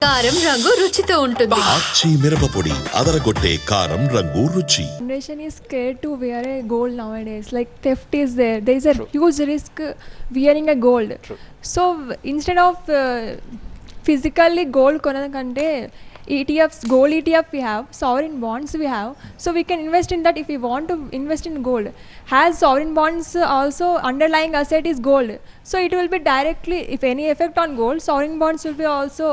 కారం రంగు రుచితో ఉంటుంది. ఆచి మిరపపొడి అదరగొట్టే కారం రంగు రుచి. Generation is scared to wear a gold nowadays. Like theft is there. There is a huge risk wearing a gold. So instead of physically gold konadakante ETFs, gold ETF we have, sovereign bonds we have. So we can invest in that if we want to invest in gold. Has sovereign bonds also underlying asset is gold. So it will be directly, if any effect on gold, sovereign bonds will be also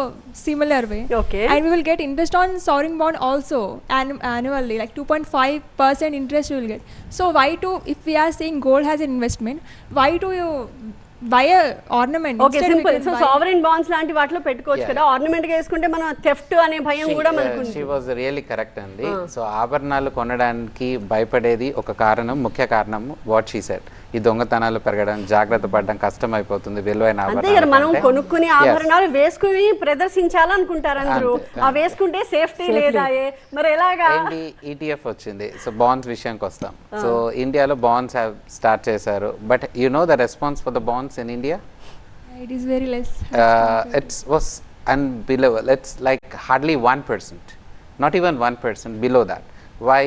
similar way. Okay. And we will get interest on sovereign bond also annually, like 2.5% interest we will get. So why to, if we are saying gold has an investment, why do you buy a ornament? Okay Instead we simple. can so buy- sovereign bonds లాంటి వాటిలో పెట్టుకోవచ్చు కదా, ornament గా వేసుకుంటే మనం theft అనే భయం కూడా మనకు షీ వాజ్ రియల్లీ కరెక్ట్ అండి. సో ఆభరణాలు కొనడానికి భయపడేది ఒక కారణం, ముఖ్య కారణం వాట్ షీ సెడ్, ఈ దొంగతనాలు పెరగడం, జాగ్రత్త పడడం కష్టం అయిపోతుంది విలువైన అంతే కదా, మనం ఆభరణాలు కొనుక్కుని ఆభరణాలు వేసుకుని ప్రదర్శించాలనుకుంటారు అందరూ. ఆ వేసుకుంటే సేఫ్టీ లేదా, మరి ఎలాగా? ఏంటి ఈటీఎఫ్ వచ్చింది. సో బాండ్స్ విషయానికి వస్తాం. సో ఇండియాలో బాండ్స్ స్టార్ట్ చేశారు, but you know the response for the bonds in India? It is very less. It was unbelievable. It's like hardly 1%, not even 1% below that. Why?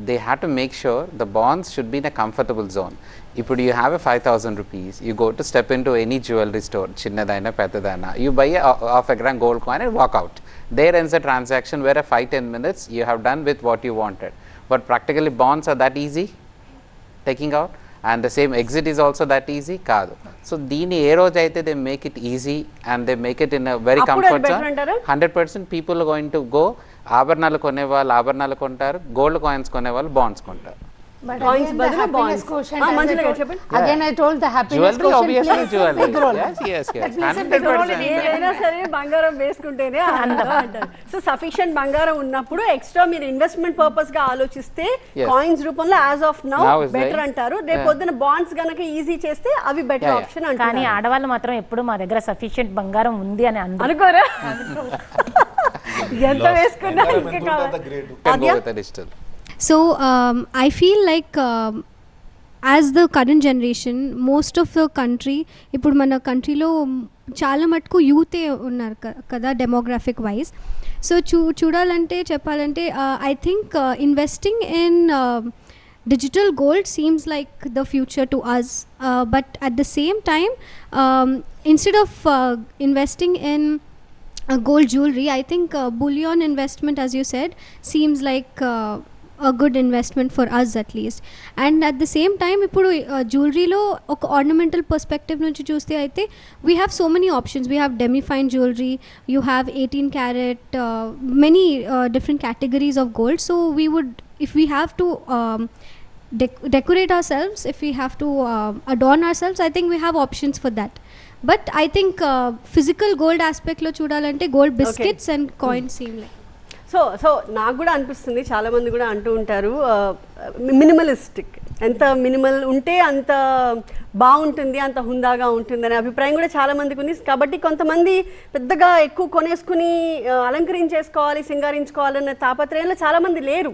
They had to make sure the bonds should be in a comfortable zone. If you have a 5,000 rupees, you go to step into any jewelry store, chinnadaina peddadaina, you buy a half a gram gold coin and walk out. There ends the transaction where a 5-10 minutes you have done with what you wanted. But practically bonds are that easy taking out, and the same exit is also that easy kaadu. So దీని ఏ రోజు అయితే they make it easy and they make it in a very అప్పుడు comfort అది zone, better అంటారా? 100% people are going to go. ఆభరణాలు కొనేవాళ్ళు ఆభరణాలు కొంటారు, గోల్డ్ కాయిన్స్ కొనేవాళ్ళు బాండ్స్ కొంటారు. But Coins again, the బదులు happiness bonds. quotient, Ah, as I Manjula garu told- cheppandi. again I told the happiness Jewelry quotient obviously plays a jewelry. big role. Yes. That plays a big role in 100%. ఏదైనా సరే బంగారం వేసుకుంటేనే అందం అంటారు. So sufficient బంగారం ఉన్నప్పుడు extra మీరు investment purpose గా ఆలోచిస్తే Yes. కాయిన్స్ రూపంలో as of now Now is better right. అంటారు. రేపు పొద్దున బాండ్స్ గనక ఈజీ చేస్తే అవి బెటర్ Yeah. ఆప్షన్ కానీ అంటారు. ఆడవాళ్ళు మాత్రం ఎప్పుడు మా దగ్గర సఫిషియెంట్ బంగారం ఉంది అని అనుకోరా? ఎంత వేసుకున్నా ఇంకా కావాలి. Can go with the digital. So I feel like as the current generation, most of the country, ఇప్పుడు మన కంట్రీలో చాలా మటుకు యూతే ఉన్నారు కదా డెమోగ్రాఫిక్ వైజ్. సో చూడాలంటే చెప్పాలంటే I think investing in digital gold seems like the future to us, but at the same time, instead of investing in gold jewelry, I think bullion investment, as you said, seems like a good investment for us at least. And at the same time, ఇప్పుడు జ్యువెలరీలో ఒక ornamental perspective నుంచి చూస్తే అయితే we have so many options. We have demi fine jewelry, you have 18 carat, many different categories of gold. So we would, if we have to decorate ourselves, if we have to adorn ourselves, I think we have options for that. But I think physical gold aspect lo chudalante gold biscuits and coins seem like. So నాకు కూడా అనిపిస్తుంది, చాలా మంది కూడా అంటూ ఉంటారు minimalistic, ఎంత minimal ఉంటే అంత బాగుంటుంది, అంత హుందాగా ఉంటుంది అనే అభిప్రాయం కూడా చాలా మందికి ఉంది. కాబట్టి కొంతమంది పెద్దగా ఎక్కువ కొనేసుకుని అలంకరించేసుకోవాలి, సింగారించుకోవాలన్న తాపత్రయంలో చాలా మంది లేరు.